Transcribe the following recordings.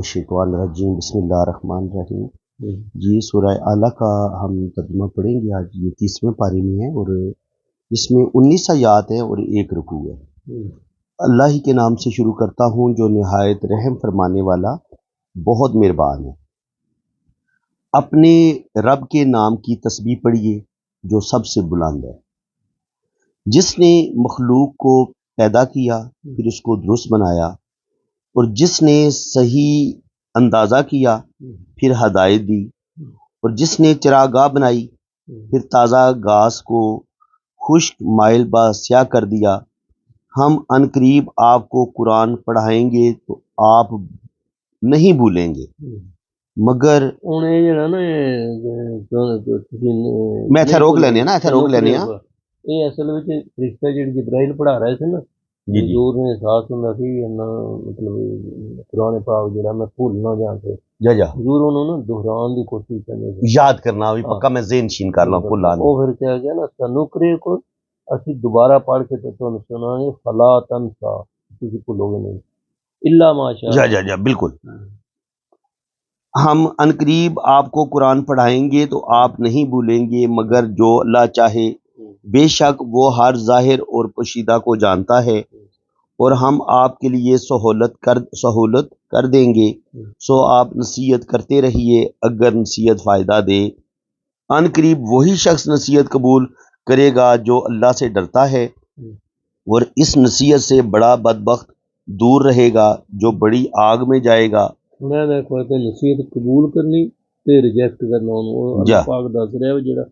شیطان الرجیم بسم اللہ الرحمن الرحیم۔ جی سورہ اعلیٰ کا ہم ترجمہ پڑھیں گے آج، یہ 30ویں پارے میں ہے اور اس میں 19 آیات ہیں اور 1 رکوع ہے۔ اللہ ہی کے نام سے شروع کرتا ہوں جو نہایت رحم فرمانے والا بہت مہربان ہے۔ اپنے رب کے نام کی تسبیح پڑھیے جو سب سے بلند ہے، جس نے مخلوق کو پیدا کیا پھر اس کو درست بنایا، اور جس نے صحیح اندازہ کیا پھر ہدایت دی، اور جس نے چراگاہ بنائی پھر تازہ گھاس کو خشک مائل با سیاہ کر دیا۔ ہم عنقریب آپ کو قرآن پڑھائیں گے تو آپ نہیں بھولیں گے مگر میں اتنے روک لینے نا یہ اصل وچ فرشتہ جڑے جبرائیل پڑھا رہے تھے نا، حضور نے احساس ہوندا سی مطلب قرآن پاک جڑا میں بھول نہ جاں تے حضور انہوں نے دہران دی کوشش کرنے سے یاد کرنا بھی پکا میں ذہن شین کر لوں بھلا او پھر کیا گیا نا سنکرے کو اسی دوبارہ پڑھ کے تے تانوں سنانے فلا تنسا، تسی بھولو گے نہیں الا ماشاء جا بالکل۔ ہم عنقریب آپ کو قرآن پڑھائیں گے تو آپ نہیں بھولیں گے مگر جو اللہ چاہے، بے شک وہ ہر ظاہر اور پوشیدہ کو جانتا ہے، اور ہم آپ کے لیے سہولت کر دیں گے، سو آپ نصیحت کرتے رہیے اگر نصیحت فائدہ دے۔ عنقریب وہی شخص نصیحت قبول کرے گا جو اللہ سے ڈرتا ہے، اور اس نصیحت سے بڑا بدبخت دور رہے گا جو بڑی آگ میں جائے گا۔ میں کوئی نصیحت قبول کرنی تے ریجیکٹ کرنا، اللہ پاک دس رہا ہے جڑا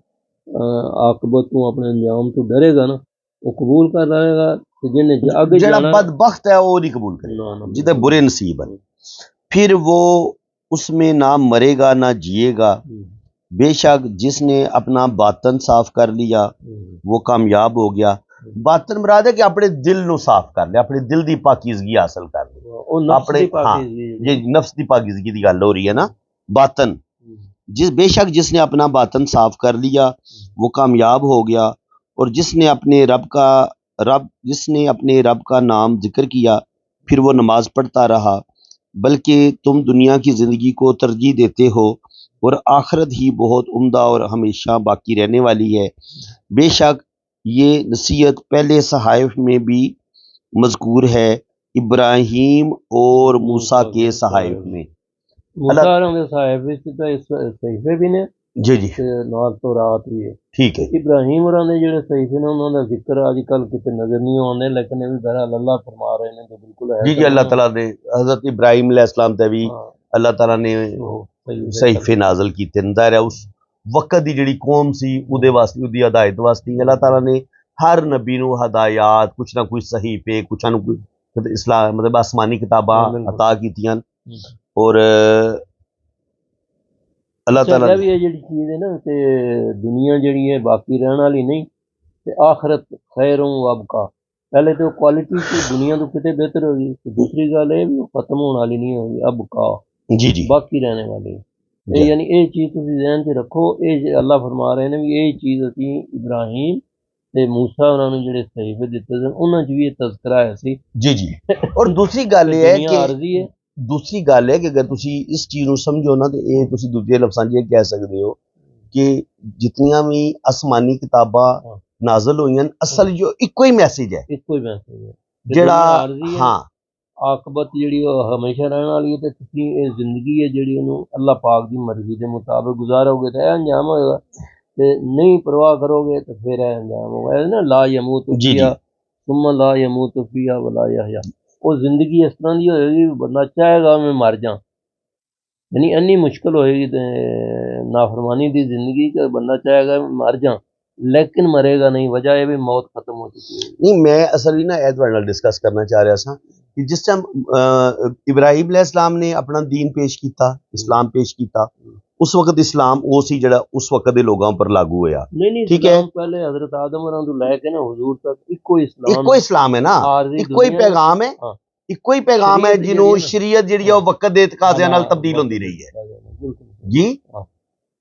عاقبت تو اپنے انجام تو ڈرے گا نا وہ قبول کر رہے گا، جڑا بدبخت ہے وہ نہیں قبول کرے گا، جدے برے نصیب ہے پھر وہ اس میں نہ مرے گا نہ جیے گا۔ بے شک جس نے اپنا باطن صاف کر لیا وہ کامیاب ہو گیا۔ باطن مراد ہے کہ اپنے دل نو صاف کر لیا، اپنے دل دی پاکیزگی حاصل کر لی، اپنے یہ نفس دی پاکیزگی دی گل ہو رہی ہے نا۔ باطن بے شک جس نے اپنا باطن صاف کر لیا وہ کامیاب ہو گیا، اور جس نے اپنے رب کا نام ذکر کیا پھر وہ نماز پڑھتا رہا، بلکہ تم دنیا کی زندگی کو ترجیح دیتے ہو اور آخرت ہی بہت عمدہ اور ہمیشہ باقی رہنے والی ہے۔ بے شک یہ نصیحت پہلے صحائف میں بھی مذکور ہے، ابراہیم اور موسیٰ کے صحائف میں۔ صحیفے بھی نے جی نال تورات بھی ہے، ٹھیک ہے۔ ابراہیم اور نے جڑے صحیفے نے انہوں کا ذکر آج کل کتے نظر نہیں آنے، لیکن یہ بھی بہرحال اللہ فرما رہے ہیں تو بالکل ہے۔ جی اللہ تعالیٰ نے حضرت ابراہیم علیہ السلام تے بھی اللہ تعالیٰ نے صحیفے نازل کیتے، ظاہر ہے اس وقت دی جڑی قوم سی اودے واسطے اودی ہدایت واسطے اللہ تعالیٰ نے ہر نبی نو ہدایات کچھ نہ کچھ صحیفے کچھ نہ کچھ اسلام مطلب آسمانی کتاباں عطا کیتیاں، اور اللہ تعالیٰ بھی یہ جڑی چیز ہے نا کہ دنیا جڑی ہے باقی رہن والی نہیں تے آخرت خیروں وابقا، پہلے تو کوالٹی کی دنیا تو کتے بہتر ہوگی، دوسری گل ہے بھی ختم ہونے والی نہیں ہوگی، ابقا جی باقی رہنے والی ہے۔ یعنی یہ چیز تسی ذہن چ رکھو، یہ اللہ فرما رہے ہیں بھی یہ چیز اسی ابراہیم تے موسیٰ انہوں نے جڑے صحیفے دیتے سن انہاں وچ بھی یہ تذکرہ ہے سی۔ جی اور دوسری گل یہ ہے کہ اگر تسی اس چیز نو سمجھو نا تو یہ تسی دوسرے لفظاں یہ کہہ سکتے ہو کہ جتنیاں بھی آسمانی کتاباں نازل ہوئی ہیں اصل جو ایک ہی میسج ہے، جڑا ہاں عاقبت جڑی ہمیشہ رہن والی ہے، تے تسی یہ زندگی ہے جڑی انہوں اللہ پاک دی مرضی دے مطابق گزارو گے تے انجام ہوئے گا، تے نہیں پرواہ کرو گے تو پھر انجام ہوگا نا۔ لا یموت فیہا ثم لا یموت فیہا ولا یحییٰ، وہ زندگی اس طرح دی ہوئے گی بندہ چاہے گا میں مر جاؤں، یعنی انی مشکل ہوئے گی نافرمانی دی زندگی کہ بندہ چاہے گا میں مر جاؤں لیکن مرے گا نہیں، وجہ ہے بھی موت ختم ہو چکی ہے۔ نہیں میں اصل نا ایڈ ڈسکس کرنا چاہ رہا سا کہ جس ٹائم ابراہیم علیہ السلام نے اپنا دین پیش کیتا، اسلام پیش کیتا، اس وقت اسلام وہ سی جڑا اس وقت دے لوگاں پر لاگو ہویا، ٹھیک ہے۔ پہلے حضرت آدم اور تو لے کے نا حضور تک ایکو اسلام ہے نا، ایکو ہی پیغام ہے، ایکو ہی پیغام ہے جنہوں شریعت جڑی ہے وہ وقت دے تقاضے نال تبدیل ہوندی رہی ہے۔ جی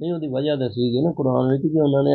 ਨਹੀਂ ਉਹਦੀ ਵਜ੍ਹਾ ਦੱਸੀ ਗਈ ਨਾ ਕੁਰਾਨ ਵਿੱਚ ਕਿ ਉਹਨਾਂ ਨੇ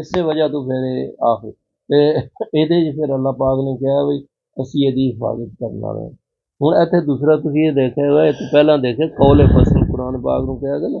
ਇਸੇ ਵਜ੍ਹਾ ਤੋਂ ਫਿਰ ਇਹ ਆਖਰ ਤੇ ਇਹਦੇ 'ਚ ਫਿਰ ਅੱਲਾਹ ਪਾਕ ਨੇ ਕਿਹਾ ਵੀ ਅਸੀਂ ਇਹਦੀ ਹਿਫਾਜ਼ਤ ਕਰਨ ਵਾਲੇ ਹਾਂ। ਹੁਣ ਇੱਥੇ ਦੂਸਰਾ ਤੁਸੀਂ ਇਹ ਦੇਖਿਆ ਹੋਇਆ, ਇਹ ਪਹਿਲਾਂ ਦੇਖਿਆ ਕੌਲੇ ਫਸਲ ਕੁਰਾਨ ਪਾਕ ਨੂੰ ਕਿਹਾ ਗਿਆ ਨਾ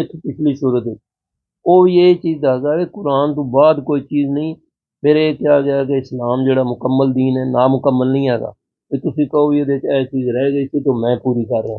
ਇੱਥੇ ਪਿਛਲੀ ਸੂਰਤ ਵਿੱਚ ਉਹ ਵੀ ਇਹ ਚੀਜ਼ ਦੱਸਦਾ ਹੈ ਕੁਰਾਨ ਤੋਂ ਬਾਅਦ ਕੋਈ ਚੀਜ਼ ਨਹੀਂ। ਫਿਰ ਇਹ ਕਿਹਾ ਗਿਆ ਕਿ ਇਸਲਾਮ ਜਿਹੜਾ ਮੁਕੰਮਲ ਦੀਨ ਹੈ, ਨਾ ਮੁਕੰਮਲ ਨਹੀਂ ਹੈਗਾ ਵੀ ਤੁਸੀਂ ਕਹੋ ਵੀ ਇਹਦੇ 'ਚ ਇਹ ਚੀਜ਼ ਰਹਿ ਗਈ ਸੀ ਤਾਂ ਮੈਂ ਪੂਰੀ ਕਰ ਰਿਹਾ।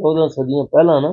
14 ਸਦੀਆਂ ਪਹਿਲਾਂ ਨਾ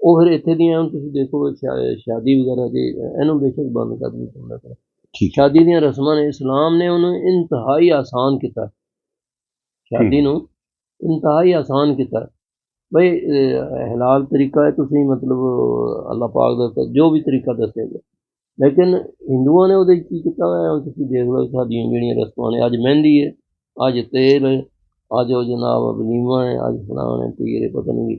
ਉਹ ਫਿਰ ਇੱਥੇ ਦੀਆਂ ਹੁਣ ਤੁਸੀਂ ਦੇਖੋ ਸ਼ਾਦੀ ਵਗੈਰਾ ਦੇ ਇਹਨੂੰ ਬੇਸ਼ੱਕ ਬੰਦ ਕਰ ਦਿੱਤਾ। ਸ਼ਾਦੀ ਦੀਆਂ ਰਸਮਾਂ ਨੇ ਇਸਲਾਮ ਨੇ ਉਹਨੂੰ ਇੰਤਹਾਈ ਆਸਾਨ ਕੀਤਾ। ਸ਼ਾਦੀ ਨੂੰ ਇੰਤਹਾਈ ਆਸਾਨ ਕੀਤਾ ਬਈ ਹਲਾਲ ਤਰੀਕਾ ਹੈ ਤੁਸੀਂ ਮਤਲਬ ਅੱਲਾਹ ਪਾਕ ਦਾ ਜੋ ਵੀ ਤਰੀਕਾ ਦੱਸਿਆ ਗਿਆ। ਲੇਕਿਨ ਹਿੰਦੂਆਂ ਨੇ ਉਹਦੇ ਕੀ ਕੀਤਾ ਹੋਇਆ ਹੁਣ ਤੁਸੀਂ ਦੇਖ ਲਓ ਸਾਡੀਆਂ ਜਿਹੜੀਆਂ ਰਸਮਾਂ ਨੇ ਅੱਜ ਮਹਿੰਦੀ ਹੈ, ਅੱਜ ਤੇਲ ਹੈ, ਅੱਜ ਉਹ ਜਨਾਬ ਵਲੀਮਾ ਹੈ, ਅੱਜ ਫਲਾਣਾ ਤੀਰ ਪਤਾ ਨਹੀਂ।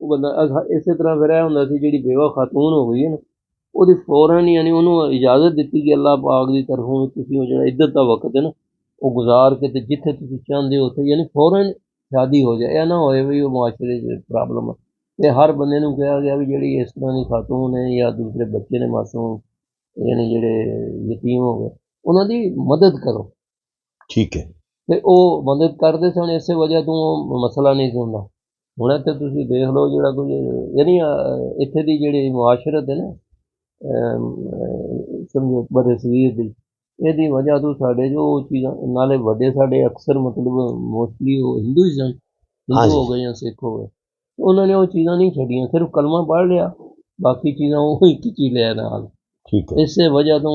ਉਹ ਬੰਦਾ ਇਸੇ ਤਰ੍ਹਾਂ ਫਿਰ ਇਹ ਹੁੰਦਾ ਸੀ ਜਿਹੜੀ ਬੇਵਾ ਖਾਤੂਨ ਹੋ ਗਈ ਹੈ ਨਾ ਉਹਦੀ ਫੌਰਨ ਯਾਨੀ ਉਹਨੂੰ ਇਜਾਜ਼ਤ ਦਿੱਤੀ ਕਿ ਅੱਲਾਹ ਪਾਕ ਦੀ ਤਰਫੋਂ ਤੁਸੀਂ ਉਹ ਜਿਹੜਾ ਇੱਧਰ ਦਾ ਵਕਤ ਹੈ ਨਾ ਉਹ ਗੁਜ਼ਾਰ ਕੇ ਤੇ ਜਿੱਥੇ ਤੁਸੀਂ ਚਾਹੁੰਦੇ ਹੋ ਉੱਥੇ ਯਾਨੀ ਫੌਰਨ ਸ਼ਾਦੀ ਹੋ ਜਾਏ। ਇਹ ਨਾ ਹੋਏ ਵੀ ਉਹ ਮੁਆਸ਼ਰੇ 'ਚ ਪ੍ਰੋਬਲਮ ਹੈ। ਤੇ ਹਰ ਬੰਦੇ ਨੂੰ ਕਿਹਾ ਗਿਆ ਵੀ ਜਿਹੜੀ ਇਸ ਤਰ੍ਹਾਂ ਦੀ ਖਾਤੂਨ ਹੈ ਜਾਂ ਦੂਸਰੇ ਬੱਚੇ ਨੇ ਮਾਸੂਮ ਯਾਨੀ ਜਿਹੜੇ ਯਤੀਮ ਹੋ ਗਏ ਉਹਨਾਂ ਦੀ ਮਦਦ ਕਰੋ। ਠੀਕ ਹੈ। ਤੇ ਉਹ ਮਦਦ ਕਰਦੇ ਸਨ ਇਸੇ ਵਜ੍ਹਾ ਤੋਂ ਉਹ ਮਸਲਾ ਨਹੀਂ ਸੀ ਹੁੰਦਾ। ਹੁਣ ਇੱਥੇ ਤੁਸੀਂ ਦੇਖ ਲਓ ਜਿਹੜਾ ਕੁਝ ਯਾਨੀ ਇੱਥੇ ਦੀ ਜਿਹੜੀ ਮੁਆਸ਼ਰਤ ਹੈ ਨਾ ਸਮਝੋ ਬੜੇ ਸਰੀਰ ਦੀ ਇਹਦੀ ਵਜ੍ਹਾ ਤੋਂ ਸਾਡੇ ਜੋ ਚੀਜ਼ਾਂ ਨਾਲੇ ਵੱਡੇ ਸਾਡੇ ਅਕਸਰ ਮਤਲਬ ਮੋਸਟਲੀ ਉਹ ਹਿੰਦੂ ਹੀ ਸਨ, ਹਿੰਦੂ ਹੋ ਗਏ ਜਾਂ ਸਿੱਖ ਹੋ ਗਏ। ਉਹਨਾਂ ਨੇ ਉਹ ਚੀਜ਼ਾਂ ਨਹੀਂ ਛੱਡੀਆਂ, ਸਿਰਫ ਕਲਮਾ ਪੜ੍ਹ ਲਿਆ, ਬਾਕੀ ਚੀਜ਼ਾਂ ਉਹ ਇੱਕ ਚੀਜ਼ ਲਿਆ ਨਾਲ। ਠੀਕ ਹੈ। ਇਸੇ ਵਜ੍ਹਾ ਤੋਂ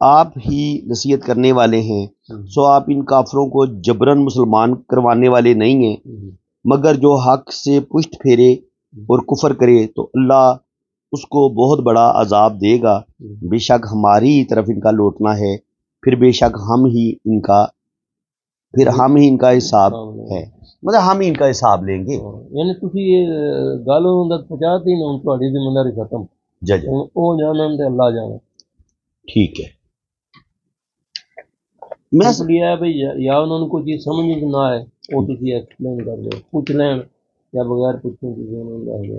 آپ ہی نصیحت کرنے والے ہیں، سو آپ ان کافروں کو جبرن مسلمان کروانے والے نہیں ہیں، مگر جو حق سے پشت پھیرے اور کفر کرے تو اللہ اس کو بہت بڑا عذاب دے گا۔ بے شک ہماری طرف ان کا لوٹنا ہے، پھر بے شک ہم ہی ان کا حساب ہے، مطلب ہم ہی ان کا حساب لیں گے۔ یعنی تسی یہ گل انہوں تک پہنچاتی نا، تہاڈی ذمہ داری ختم، جج او جانن تے اللہ جانے۔ ٹھیک ہے، میں سمپل یہ ہے بھئی یا انہوں نے کوئی چیز سمجھ نہ آئے وہ تسی ایکسپلین کر دو، پوچھ لین یا بغیر پوچھیں کسی انہوں نے دس دو۔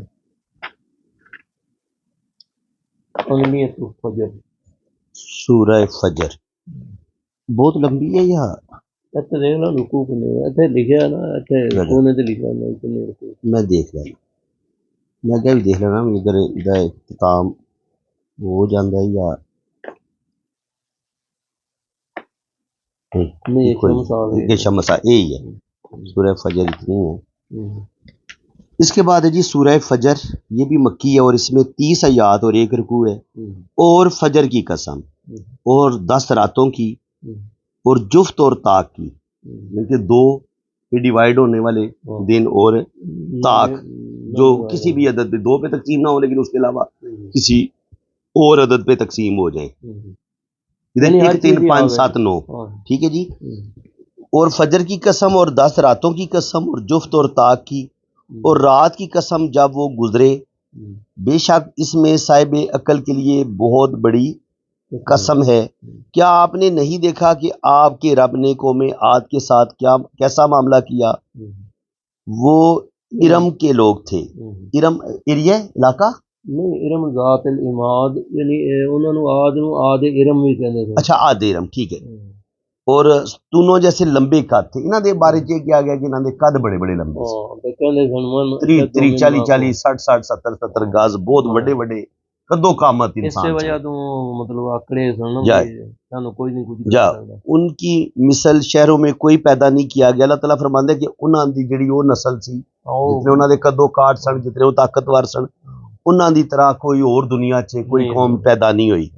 انگلیت فجر سورہ فجر بہت لمبی ہے یا اتنے دیکھ لو رکوع کنے اتنے لکھا ہے نا، اتنے کونے تے لکھا ہے کنے رکوع۔ میں دیکھ لینا، میں کیا بھی دیکھ لینا اگر ادھر اختتام ہو جاندہ ہے یا نہیں یہ شمس آ گئی یہ شمس یہی ہے، سورہ فجر اتنی ہے۔ اس کے بعد ہے جی سورہ فجر، یہ بھی مکی ہے اور اس میں 30 آیات اور 1 رکوع ہے۔ اور فجر کی قسم اور 10 راتوں کی اور جفت اور طاق کی، بلکہ دو ڈیوائیڈ ہونے والے دن اور طاق جو کسی بھی عدد پہ 2 پہ تقسیم نہ ہو لیکن اس کے علاوہ کسی اور عدد پہ تقسیم ہو جائے، ادھر 1 3 5 7 9، ٹھیک ہے جی۔ اور فجر کی قسم اور 10 راتوں کی قسم اور جفت اور طاق کی، اور رات کی قسم جب وہ گزرے، بے شک اس میں صاحب عقل کے لیے بہت بڑی قسم ہے۔ کیا آپ نے نہیں دیکھا کہ آپ کے رب نے قوم عاد کے ساتھ کیسا معاملہ کیا؟ وہ ارم کے لوگ تھے۔ ارم ایریا علاقہ نہیں، ارم ذات العماد، یعنی انہوں نے عاد ارم بھی کہنے تھے۔ اچھا عاد ارم، ٹھیک ہے۔ اور ستونوں جیسے لمبے قد تھے، انہاں دے بارے چ کیا گیا کہ انہاں دے قد بڑے بڑے لمبے سے، 30 40 40 60 60 70 70 گز، بہت بڑے بڑے قدو قامت انسان۔ اس سے وجہ تو مطلب آکڑے سن سانو کوئی نہیں کچھ جا ان کی مثل شہروں میں کوئی پیدا نہیں کیا گیا۔ اللہ تعالیٰ فرماندا ہے کہ انہاں دی جڑی وہ نسل سی جتنے انہاں دے قدو کاٹ سن، جتنے وہ طاقتور سن، انہاں دی طرح کوئی اور دنیا چ کوئی قوم پیدا نہیں ہوئی۔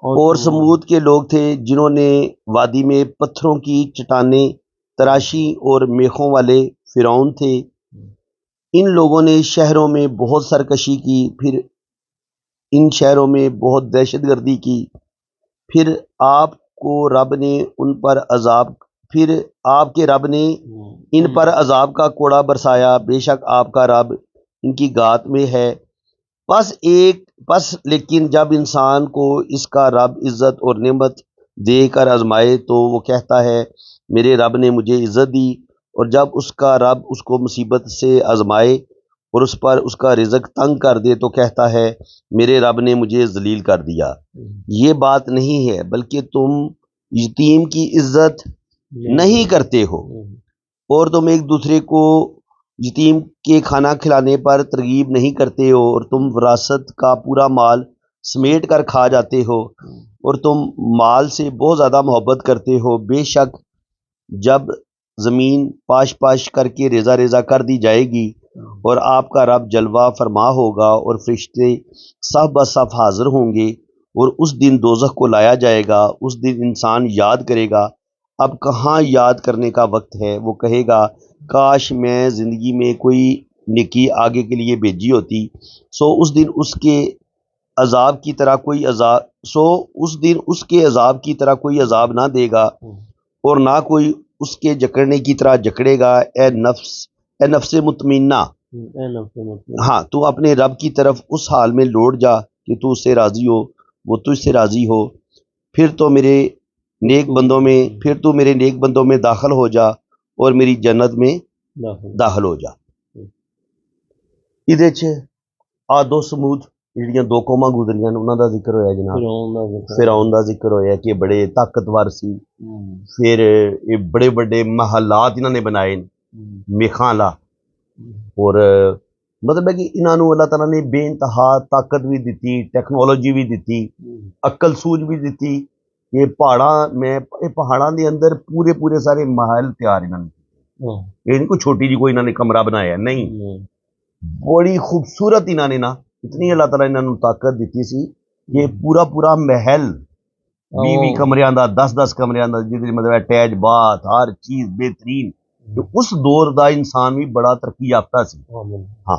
اور سمود کے لوگ تھے جنہوں نے وادی میں پتھروں کی چٹانیں تراشی، اور میخوں والے فرعون تھے۔ ان لوگوں نے شہروں میں بہت سرکشی کی، پھر ان شہروں میں بہت دہشت گردی کی، پھر آپ کے رب نے ان پر عذاب کا کوڑا برسایا، بے شک آپ کا رب ان کی گات میں ہے۔ پس لیکن جب انسان کو اس کا رب عزت اور نعمت دے کر آزمائے تو وہ کہتا ہے میرے رب نے مجھے عزت دی، اور جب اس کا رب اس کو مصیبت سے آزمائے اور اس پر اس کا رزق تنگ کر دے تو کہتا ہے میرے رب نے مجھے ذلیل کر دیا۔ یہ بات نہیں ہے، بلکہ تم یتیم کی عزت نہیں کرتے ہو، اور تم ایک دوسرے کو یتیم کے کھانا کھلانے پر ترغیب نہیں کرتے ہو، اور تم وراثت کا پورا مال سمیٹ کر کھا جاتے ہو، اور تم مال سے بہت زیادہ محبت کرتے ہو۔ بے شک جب زمین پاش پاش کر کے ریزہ ریزہ کر دی جائے گی اور آپ کا رب جلوہ فرما ہوگا اور فرشتے صف بصف حاضر ہوں گے، اور اس دن دوزخ کو لایا جائے گا، اس دن انسان یاد کرے گا۔ اب کہاں یاد کرنے کا وقت ہے؟ وہ کہے گا کاش میں زندگی میں کوئی نیکی آگے کے لیے بھیجی ہوتی، اس دن اس کے عذاب کی طرح کوئی عذاب نہ دے گا، اور نہ کوئی اس کے جکڑنے کی طرح جکڑے گا۔ اے نفس مطمئنہ، ہاں تو اپنے رب کی طرف اس حال میں لوٹ جا کہ تو اس سے راضی ہو، وہ تجھ سے راضی ہو، پھر تو میرے نیک بندوں میں داخل ہو جا اور میری جنت میں داخل ہو جا۔ ادھے چ آدو سمود جڑیاں 2 قوماں گزریاں انہاں دا ذکر ہویا جناب، فرعون دا ذکر ہویا کہ بڑے طاقتور سی، پھر یہ بڑے بڑے محلات انہاں نے بنائے میخاں والا، اور مطلب ہے کہ انہاں نو اللہ تعالیٰ نے بے انتہا طاقت بھی دیتی، ٹیکنالوجی بھی دیتی، عقل سوجھ بھی دیتی۔ یہ پہاڑاں دے اندر پورے سارے محل تیار انہاں نے، یہ نہیں کوئی چھوٹی جی کوئی انہاں نے کمرہ بنایا، نہیں، بڑی خوبصورت انہاں نے نا، اتنی اللہ تعالیٰ انہاں نو طاقت دیتی سی ਕਿ ਪੂਰਾ ਪੂਰਾ ਮਹਿਲ 20 ਕਮਰਿਆਂ ਦਾ 10 ਕਮਰਿਆਂ ਦਾ ਜਿਹਦੇ ਮਤਲਬ ਅਟੈਚ ਬਾਥ ਹਰ ਚੀਜ਼ ਬਿਹਤਰੀਨ। ਤੇ ਉਸ ਦੌਰ ਦਾ ਇਨਸਾਨ ਵੀ ਬੜਾ ਤਰੱਕੀ ਯਾਫਤਾ ਸੀ। ਹਾਂ,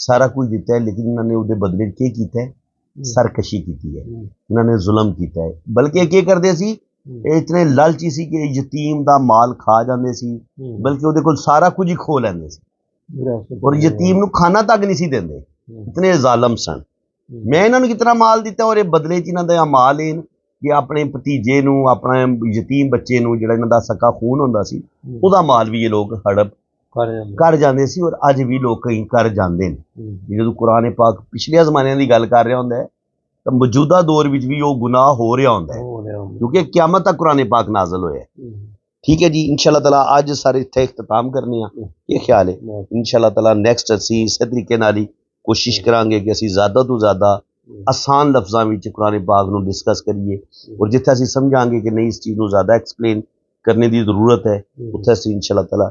ਸਾਰਾ ਕੁਝ ਦਿੱਤਾ ਹੈ, ਲੇਕਿਨ ਇਹਨਾਂ ਨੇ ਉਹਦੇ ਬਦਲੇ ਕੀ ਕੀਤਾ ਹੈ? ਸਰਕਸ਼ੀ ਕੀਤੀ ਹੈ, ਇਹਨਾਂ ਨੇ ਜ਼ੁਲਮ ਕੀਤਾ ਹੈ। ਬਲਕਿ ਕੀ ਕਰਦੇ ਸੀ? ਇਹ ਇਤਨੇ ਲਾਲਚੀ ਸੀ ਕਿ ਯਤੀਮ ਦਾ ਮਾਲ ਖਾ ਜਾਂਦੇ ਸੀ, ਬਲਕਿ ਉਹਦੇ ਕੋਲ ਸਾਰਾ ਕੁਝ ਹੀ ਖੋ ਲੈਂਦੇ ਸੀ ਔਰ ਯਤੀਮ ਨੂੰ ਖਾਣਾ ਤੱਕ ਨਹੀਂ ਸੀ ਦਿੰਦੇ, ਇਤਨੇ ਜ਼ਾਲਮ ਸਨ। ਮੈਂ ਇਹਨਾਂ ਨੂੰ ਕਿਤਨਾ ਮਾਲ ਦਿੱਤਾ ਔਰ ਇਹ ਬਦਲੇ 'ਚ ਇਹਨਾਂ ਦਾ ਮਾਲ ਲੈਣ ਕਿ ਆਪਣੇ ਭਤੀਜੇ ਨੂੰ, ਆਪਣਾ ਯਤੀਮ ਬੱਚੇ ਨੂੰ, ਜਿਹੜਾ ਇਹਨਾਂ ਦਾ ਸਕਾ ਖੂਨ ਹੁੰਦਾ ਸੀ, ਉਹਦਾ ਮਾਲ ਵੀ ਇਹ ਲੋਕ ਹੜਪ ਕਰ ਜਾਂਦੇ ਸੀ। ਔਰ ਅੱਜ ਵੀ ਲੋਕ ਕਈ ਕਰ ਜਾਂਦੇ ਨੇ। ਜਦੋਂ ਕੁਰਾਨ ਪਾਕ ਪਿਛਲੇ ਜ਼ਮਾਨਿਆਂ ਦੀ ਗੱਲ ਕਰ ਰਿਹਾ ਹੁੰਦਾ ਹੈ ਤਾਂ ਮੌਜੂਦਾ ਦੌਰ ਵਿੱਚ ਵੀ ਉਹ ਗੁਨਾਹ ਹੋ ਰਿਹਾ ਹੁੰਦਾ ਹੈ, ਕਿਉਂਕਿ ਕਿਆਮਤ ਤੱਕ ਕੁਰਾਨ ਪਾਕ ਨਾਜ਼ਲ ਹੋਇਆ। ਠੀਕ ਹੈ ਜੀ, ਇਨਸ਼ਾਅੱਲਾ ਤਾਲਾ ਅੱਜ ਸਾਰੇ ਇੱਥੇ ਇਖਤਤਾਮ ਕਰਨੇ ਆ। ਇਹ ਖਿਆਲ ਹੈ ਇਨਸ਼ਾਅੱਲਾ ਤਾਲਾ ਨੈਕਸਟ ਅਸੀਂ ਇਸੇ ਤਰੀਕੇ ਨਾਲ ਹੀ ਕੋਸ਼ਿਸ਼ ਕਰਾਂਗੇ ਕਿ ਅਸੀਂ ਜ਼ਿਆਦਾ ਤੋਂ ਜ਼ਿਆਦਾ ਆਸਾਨ ਲਫ਼ਜ਼ਾਂ ਵਿੱਚ ਕੁਰਾਨ ਪਾਕ ਨੂੰ ਡਿਸਕਸ ਕਰੀਏ, ਔਰ ਜਿੱਥੇ ਅਸੀਂ ਸਮਝਾਂਗੇ ਕਿ ਨਹੀਂ ਇਸ ਚੀਜ਼ ਨੂੰ ਜ਼ਿਆਦਾ ਐਕਸਪਲੇਨ ਕਰਨੇ ਦੀ ਜ਼ਰੂਰਤ ਹੈ, ਉੱਥੇ ਅਸੀਂ ਇਨਸ਼ਾਅੱਲਾ ਤਾਲਾ